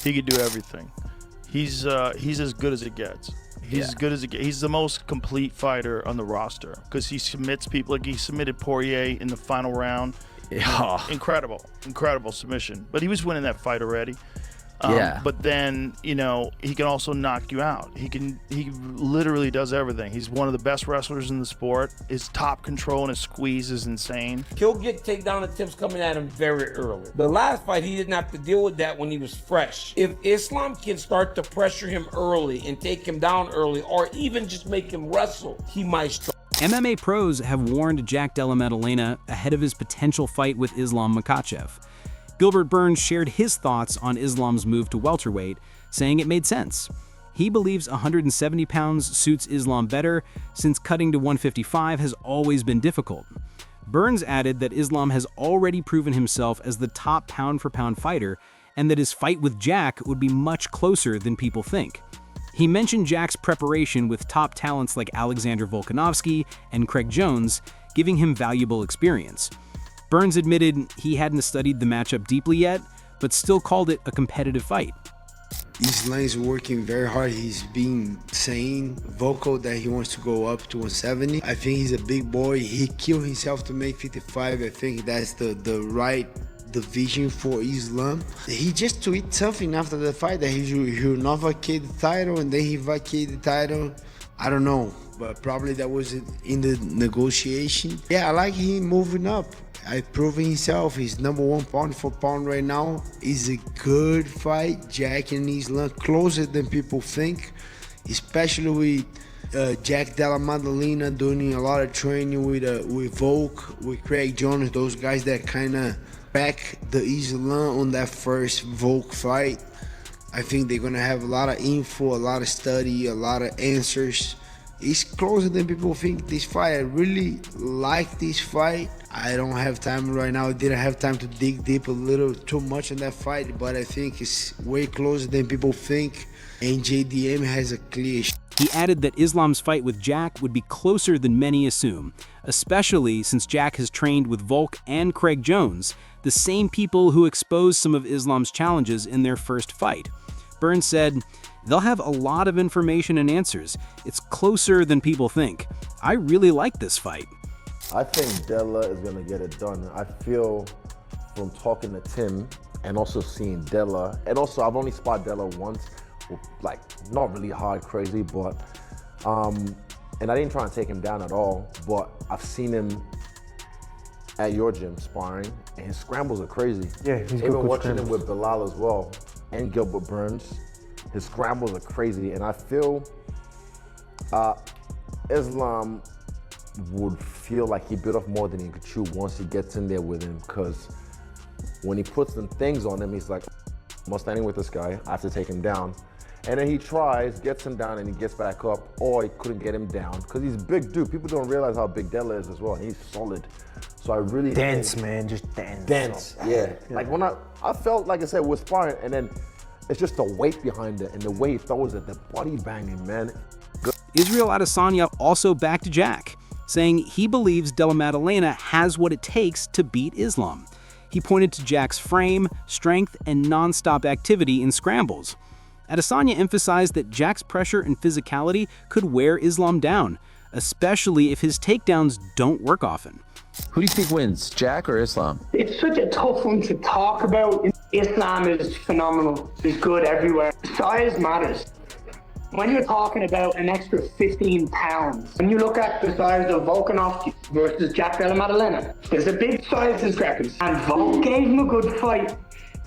He could do everything. He's as good as it gets. He's as good as it gets. He's the most complete fighter on the roster because he submits people. Like he submitted Poirier in the final round. Yeah. Incredible submission. But he was winning that fight already. But then, you know, he can also knock you out. He literally does everything. He's one of the best wrestlers in the sport. His top control and his squeeze is insane. He'll get takedown attempts coming at him very early. The last fight, he didn't have to deal with that when he was fresh. If Islam can start to pressure him early and take him down early, or even just make him wrestle, he might struggle. MMA pros have warned Jack Della Maddalena ahead of his potential fight with Islam Makhachev. Gilbert Burns shared his thoughts on Islam's move to welterweight, saying it made sense. He believes 170 pounds suits Islam better, since cutting to 155 has always been difficult. Burns added that Islam has already proven himself as the top pound-for-pound fighter, and that his fight with Jack would be much closer than people think. He mentioned Jack's preparation with top talents like Alexander Volkanovski and Craig Jones, giving him valuable experience. Burns admitted he hadn't studied the matchup deeply yet, but still called it a competitive fight. Islam is working very hard. He's being saying vocal that he wants to go up to 170. I think he's a big boy. He killed himself to make 55. I think that's the right division for Islam. He just tweeted something after the fight that he'll not vacate the title, and then he vacated the title. I don't know, but probably that was in the negotiation. Yeah, I like him moving up. I've proven himself. He's #1 pound for pound right now. It's a good fight. Jack and Islam closer than people think, especially with Jack Della Maddalena doing a lot of training with Volk, with Craig Jones, those guys that kind of back the Islam on that first Volk fight. I think they're gonna have a lot of info, a lot of study, a lot of answers. It's closer than people think, this fight. I really like this fight. I don't have time right now. I didn't have time to dig deep a little too much in that fight, but I think it's way closer than people think, and JDM has a clear shot. He added that Islam's fight with Jack would be closer than many assume, especially since Jack has trained with Volk and Craig Jones, the same people who exposed some of Islam's challenges in their first fight. Burns said, "They'll have a lot of information and answers. It's closer than people think. I really like this fight." I think Della is going to get it done. I feel from talking to Tim and also seeing Della, and also I've only spotted Della once, like not really hard crazy, but, and I didn't try and take him down at all, but I've seen him at your gym sparring, and his scrambles are crazy. Yeah, he's even good watching him scrambles. with Bilal as well, and Gilbert Burns. His scrambles are crazy, and I feel Islam would feel like he bit off more than he could chew once he gets in there with him, because when he puts some things on him, he's like, I'm standing with this guy, I have to take him down. And then he tries, gets him down, and he gets back up, or he couldn't get him down, because he's a big dude. People don't realize how big Della is as well, and he's solid. So I really Dense, man, just dense. Dense, yeah. Like when I felt, like I said, we're sparring, and then it's just the weight behind it, and the way he throws it, the body banging, man. Israel Adesanya also backed Jack, saying he believes Della Maddalena has what it takes to beat Islam. He pointed to Jack's frame, strength, and non-stop activity in scrambles. Adesanya emphasized that Jack's pressure and physicality could wear Islam down, especially if his takedowns don't work often. Who do you think wins, Jack or Islam? It's such a tough one to talk about. Islam is phenomenal. He's good everywhere. Size matters. When you're talking about an extra 15 pounds, when you look at the size of Volkanovski versus Jack Della Maddalena, there's a big size discrepancy. And Volk gave him a good fight.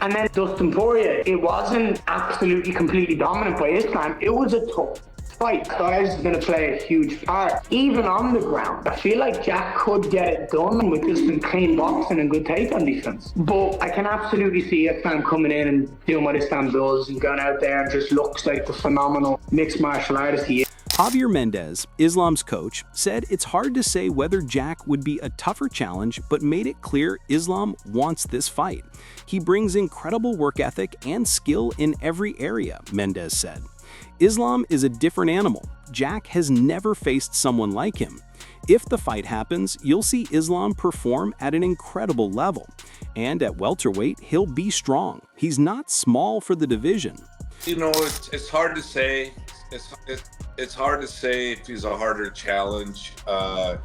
And then Dustin Poirier, it wasn't absolutely completely dominant by Islam. It was a tough fight. Size is going to play a huge part. Even on the ground, I feel like Jack could get it done with just some clean boxing and good takedown defense. But I can absolutely see Islam coming in and doing what Islam does and going out there and just looks like the phenomenal mixed martial artist he is. Javier Mendez, Islam's coach, said it's hard to say whether Jack would be a tougher challenge, but made it clear Islam wants this fight. He brings incredible work ethic and skill in every area, Mendez said. Islam is a different animal. Jack has never faced someone like him. If the fight happens, you'll see Islam perform at an incredible level. And at welterweight, he'll be strong. He's not small for the division. You know, it's hard to say. It's hard to say if he's a harder challenge.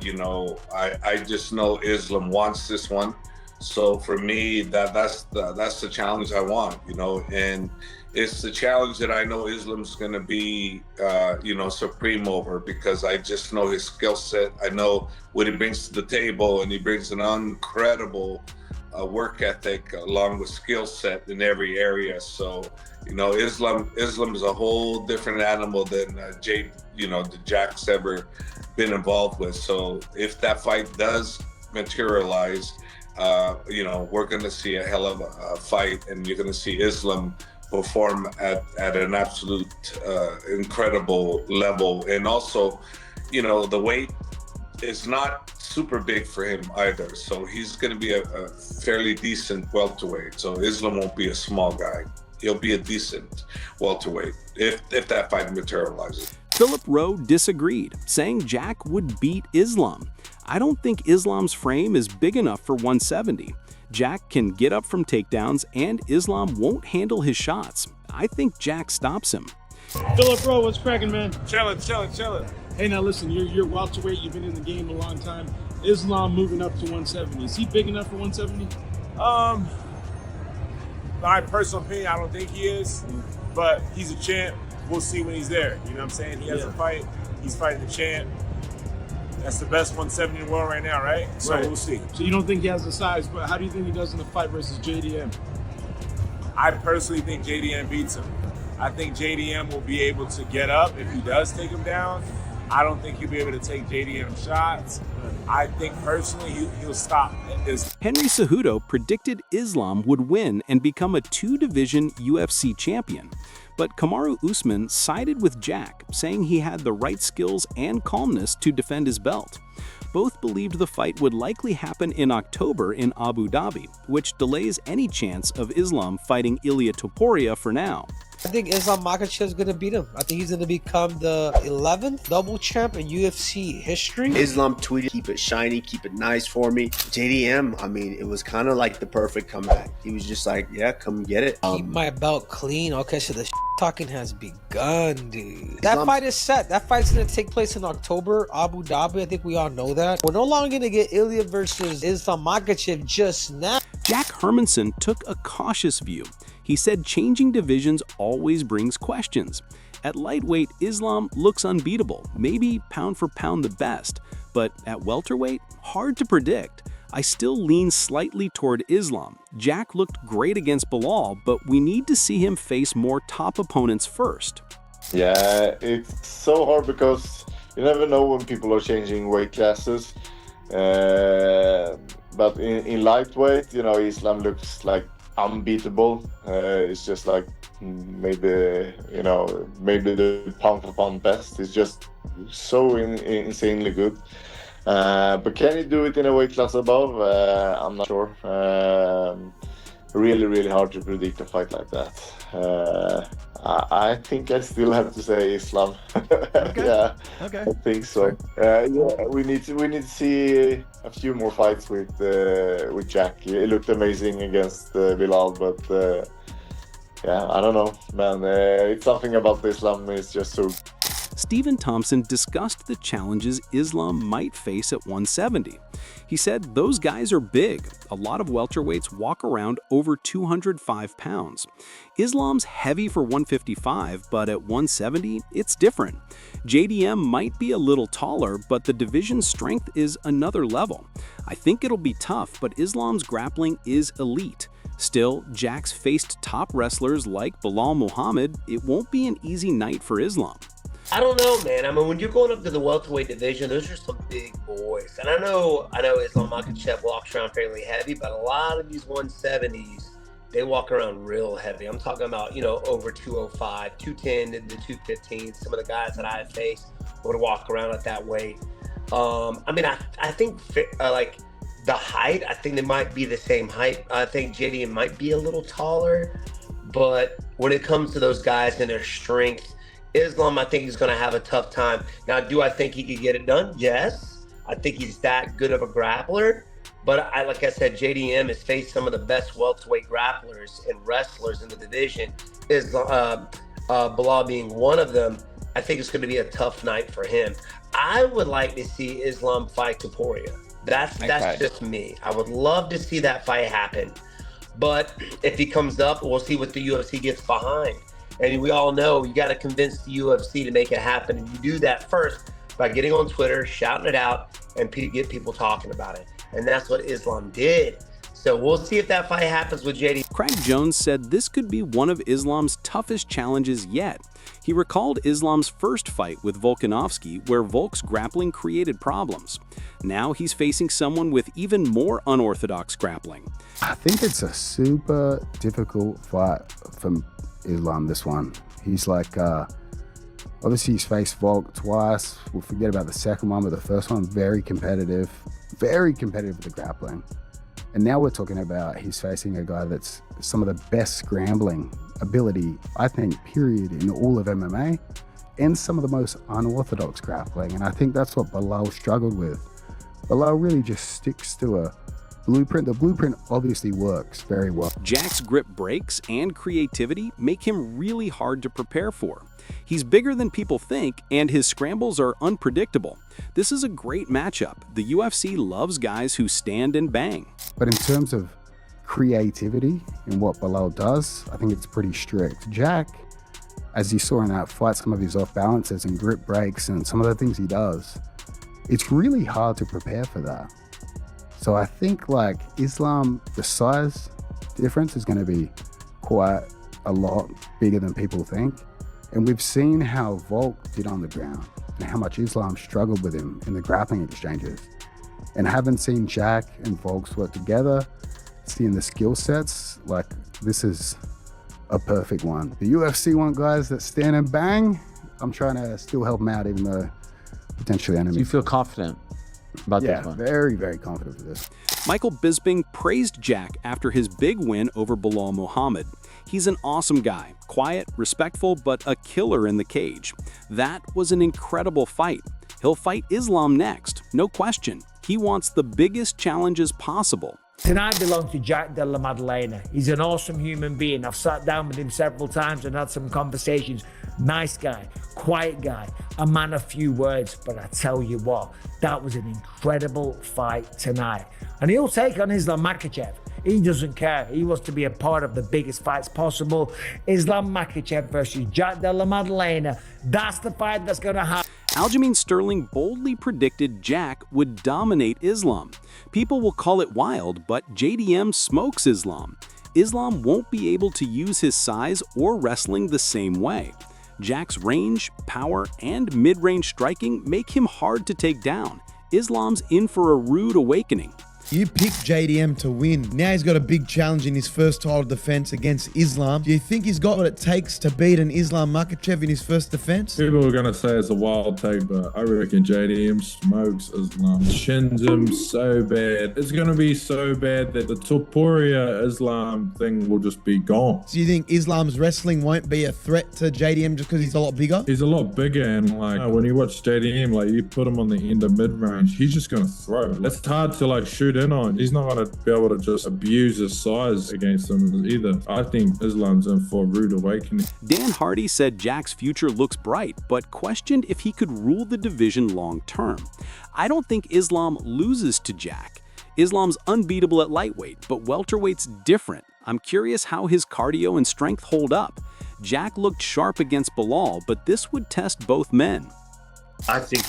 You know, I just know Islam wants this one. So for me, that's the challenge I want, you know, and it's the challenge that I know Islam's going to be, you know, supreme over, because I just know his skill set. I know what he brings to the table, and he brings an incredible work ethic along with skill set in every area. So, you know, Islam is a whole different animal than the Jack's ever been involved with. So if that fight does materialize, you know, we're going to see a hell of a fight, and you're going to see Islam perform at an absolute incredible level. And also, you know, the weight is not super big for him either. So he's going to be a fairly decent welterweight. So Islam won't be a small guy. He'll be a decent welterweight if that fight materializes. Philip Rowe disagreed, saying Jack would beat Islam. I don't think Islam's frame is big enough for 170. Jack can get up from takedowns, and Islam won't handle his shots. I think Jack stops him. Philip Rowe, what's cracking, man? Chillin'. Hey, now listen, you're welterweight, you've been in the game a long time. Islam moving up to 170. Is he big enough for 170? My personal opinion, I don't think he is, but he's a champ. We'll see when he's there. You know what I'm saying? He has a fight. He's fighting the champ. That's the best 170 in the world right now, right? So we'll see. So you don't think he has the size, but how do you think he does in the fight versus JDM? I personally think JDM beats him. I think JDM will be able to get up if he does take him down. I don't think he'll be able to take JDM shots. I think personally he'll stop at this. Henry Cejudo predicted Islam would win and become a two-division UFC champion. But Kamaru Usman sided with Jack, saying he had the right skills and calmness to defend his belt. Both believed the fight would likely happen in October in Abu Dhabi, which delays any chance of Islam fighting Ilia Topuria for now. I think Islam Makhachev is going to beat him. I think he's going to become the 11th double champ in UFC history. Islam tweeted, "Keep it shiny, keep it nice for me." JDM, I mean, it was kind of like the perfect comeback. He was just like, yeah, come get it. Keep my belt clean. Okay, so the talking has begun, dude. That fight is set. That fight's going to take place in October, Abu Dhabi. I think we all know that. We're no longer going to get Ilia versus Islam Makhachev just now. Jack Hermanson took a cautious view. He said changing divisions always brings questions. At lightweight, Islam looks unbeatable, maybe pound for pound the best. But at welterweight, hard to predict. I still lean slightly toward Islam. Jack looked great against Bilal, but we need to see him face more top opponents first. Yeah, it's so hard because you never know when people are changing weight classes. But in lightweight, you know, Islam looks like unbeatable. It's just like maybe the pound for pound best. It's just so insanely good. But can he do it in a weight class above? I'm not sure. Really hard to predict a fight like that. I think I still have to say Islam. Okay. Yeah, okay. I think so. Yeah, we need to see a few more fights with Jack. He looked amazing against Bilal, but yeah, I don't know, man. It's something about Islam is just so. Stephen Thompson discussed the challenges Islam might face at 170. He said those guys are big. A lot of welterweights walk around over 205 pounds. Islam's heavy for 155, but at 170, it's different. JDM might be a little taller, but the division's strength is another level. I think it'll be tough, but Islam's grappling is elite. Still, Jack's faced top wrestlers like Bilal Muhammad. It won't be an easy night for Islam. I don't know, man. I mean, when you're going up to the welterweight division, those are some big boys. And I know Islam Makhachev walks around fairly heavy, but a lot of these 170s, they walk around real heavy. I'm talking about, over 205, 210 to 215. Some of the guys that I faced would walk around at that weight. I think like the height, I think they might be the same height. I think JDM might be a little taller, but when it comes to those guys and their strength, Islam, I think, is going to have a tough time. Now, do I think he could get it done? Yes. I think he's that good of a grappler. But like I said, JDM has faced some of the best welterweight grapplers and wrestlers in the division. Belal being one of them. I think it's going to be a tough night for him. I would like to see Islam fight Topuria. That's just me. I would love to see that fight happen. But if he comes up, we'll see what the UFC gets behind. And we all know you got to convince the UFC to make it happen. And you do that first by getting on Twitter, shouting it out, and get people talking about it. And that's what Islam did. So we'll see if that fight happens with JD. Craig Jones said this could be one of Islam's toughest challenges yet. He recalled Islam's first fight with Volkanovski, where Volk's grappling created problems. Now he's facing someone with even more unorthodox grappling. I think it's a super difficult fight for Islam, this one. He's like, obviously he's faced Volk twice. We'll forget about the second one, but the first one, very competitive with the grappling. And now we're talking about he's facing a guy that's some of the best scrambling ability, I think, period, in all of MMA, and some of the most unorthodox grappling. And I think that's what Belal struggled with. Belal really just sticks to a blueprint. The blueprint obviously works very well. Jack's grip breaks and creativity make him really hard to prepare for. He's bigger than people think, and his scrambles are unpredictable. This is a great matchup. The UFC loves guys who stand and bang. But in terms of creativity in what Belal does, I think it's pretty strict. Jack, as you saw in that fight, some of his off balances and grip breaks and some of the things he does, it's really hard to prepare for that. So I think like Islam, the size difference is going to be quite a lot bigger than people think. And we've seen how Volk did on the ground and how much Islam struggled with him in the grappling exchanges. And having seen Jack and Volk work together, seeing the skill sets, like this is a perfect one. The UFC want guys that stand and bang. I'm trying to still help them out, even though potentially enemies. Do you feel confident about this one? Yeah, very, very confident for this. Michael Bisping praised Jack after his big win over Belal Muhammad. He's an awesome guy, quiet, respectful, but a killer in the cage. That was an incredible fight. He'll fight Islam next, no question. He wants the biggest challenges possible. Tonight belongs to Jack Della Maddalena. He's an awesome human being. I've sat down with him several times and had some conversations. Nice guy, quiet guy, a man of few words, but I tell you what, that was an incredible fight tonight. And he'll take on Islam Makhachev. He doesn't care. He wants to be a part of the biggest fights possible. Islam Makhachev versus Jack Della Maddalena. That's the fight that's going to happen. Aljamain Sterling boldly predicted Jack would dominate Islam. People will call it wild, but JDM smokes Islam. Islam won't be able to use his size or wrestling the same way. Jack's range, power, and mid-range striking make him hard to take down. Islam's in for a rude awakening. You picked JDM to win. Now he's got a big challenge in his first title defense against Islam. Do you think he's got what it takes to beat an Islam Makhachev in his first defense? People are going to say it's a wild take, but I reckon JDM smokes Islam. Shins him so bad. It's going to be so bad that the Topuria Islam thing will just be gone. So you think Islam's wrestling won't be a threat to JDM just because he's a lot bigger? He's a lot bigger, and like when you watch JDM, like you put him on the end of mid-range, he's just going to throw. It's hard to like shoot in on. He's not going to be able to just abuse his size against him either. I think Islam's in for a rude awakening. Dan Hardy said Jack's future looks bright, but questioned if he could rule the division long term. I don't think Islam loses to Jack. Islam's unbeatable at lightweight, but welterweight's different. I'm curious how his cardio and strength hold up. Jack looked sharp against Belal, but this would test both men. I think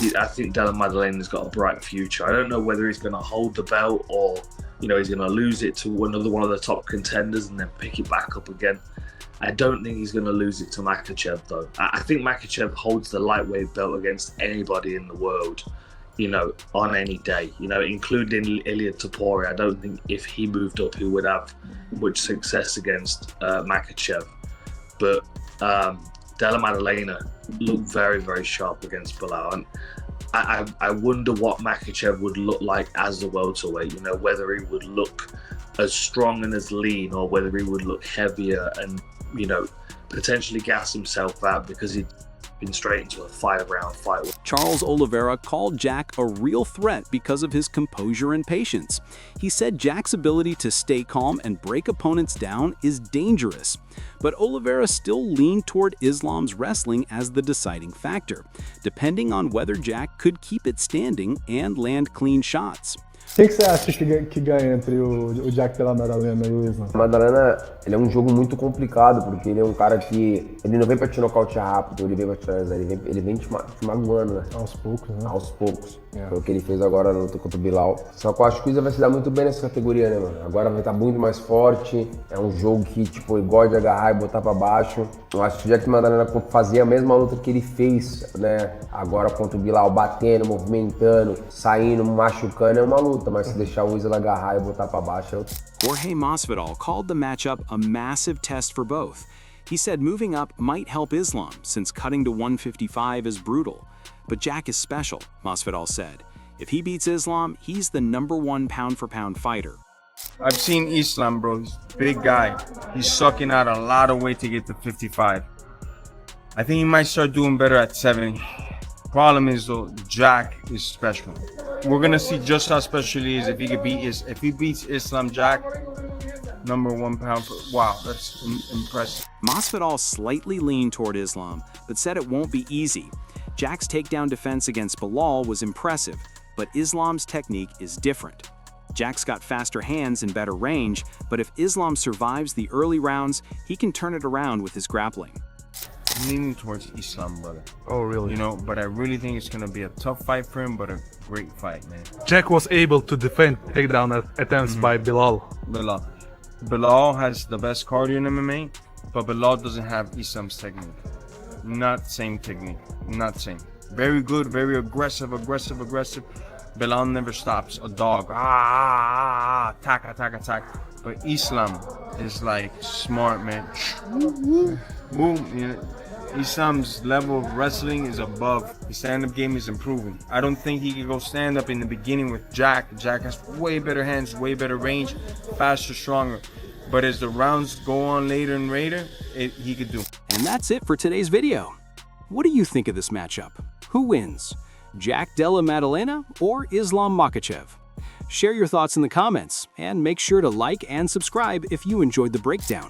Della Maddalena's got a bright future. I don't know whether he's going to hold the belt or, he's going to lose it to another one of the top contenders and then pick it back up again. I don't think he's going to lose it to Makhachev, though. I think Makhachev holds the lightweight belt against anybody in the world, on any day, including Ilia Topuria. I don't think if he moved up, he would have much success against Makhachev. But Della Maddalena looked very, very sharp against Belal. And I wonder what Makhachev would look like as a welterweight, whether he would look as strong and as lean or whether he would look heavier and, potentially gas himself out because jumping straight into a 5-round fight. Charles Oliveira called Jack a real threat because of his composure and patience. He said Jack's ability to stay calm and break opponents down is dangerous. But Oliveira still leaned toward Islam's wrestling as the deciding factor, depending on whether Jack could keep it standing and land clean shots. O que você acha que ganha entre o Jack Della Maddalena e o Islam? Maddalena, ele é um jogo muito complicado, porque ele é um cara que... Ele não vem pra te nocautear rápido, ele vem pra te finalizar, ele vem te magoando, né? Aos poucos, né? Aos poucos. Foi o que ele fez agora na luta contra o Bilal. Só que eu acho que o Islam vai se dar muito bem nessa categoria, né, mano? Agora vai estar muito mais forte, é um jogo que, tipo, ele gosta de agarrar e botar pra baixo. Eu acho que o Jack Maddalena fazia a mesma luta que ele fez, né? Agora contra o Bilal, batendo, movimentando, saindo, machucando, é uma luta, mas se deixar o Islam agarrar e botar pra baixo, é outro. Jorge Masvidal called the matchup a massive test for both. He said moving up might help Islam, since cutting to 155 is brutal. But Jack is special, Masvidal said. If he beats Islam, he's the #1 pound-for-pound fighter. I've seen Islam, bro. He's a big guy. He's sucking out a lot of weight to get to 55. I think he might start doing better at 70. Problem is though, Jack is special. We're gonna see just how special he is if he beats Islam Jack. #1 pound for, wow, that's impressive. Masvidal slightly leaned toward Islam, but said it won't be easy. Jack's takedown defense against Bilal was impressive, but Islam's technique is different. Jack's got faster hands and better range, but if Islam survives the early rounds, he can turn it around with his grappling. I'm leaning towards Islam, brother. Oh, really? You know, but I really think it's gonna be a tough fight for him, but a great fight, man. Jack was able to defend takedown attempts by Bilal. Bilal has the best cardio in MMA, but Bilal doesn't have Islam's technique. Not same technique, not same. Very good, very aggressive. Bilal never stops a dog. Attack. But Islam is like smart, man. Boom. You know, Islam's level of wrestling is above. His stand-up game is improving. I don't think he could go stand-up in the beginning with Jack. Jack has way better hands, way better range, faster, stronger. But as the rounds go on later and later, he could do. And that's it for today's video. What do you think of this matchup? Who wins? Jack Della Maddalena or Islam Makhachev? Share your thoughts in the comments, and make sure to like and subscribe if you enjoyed the breakdown.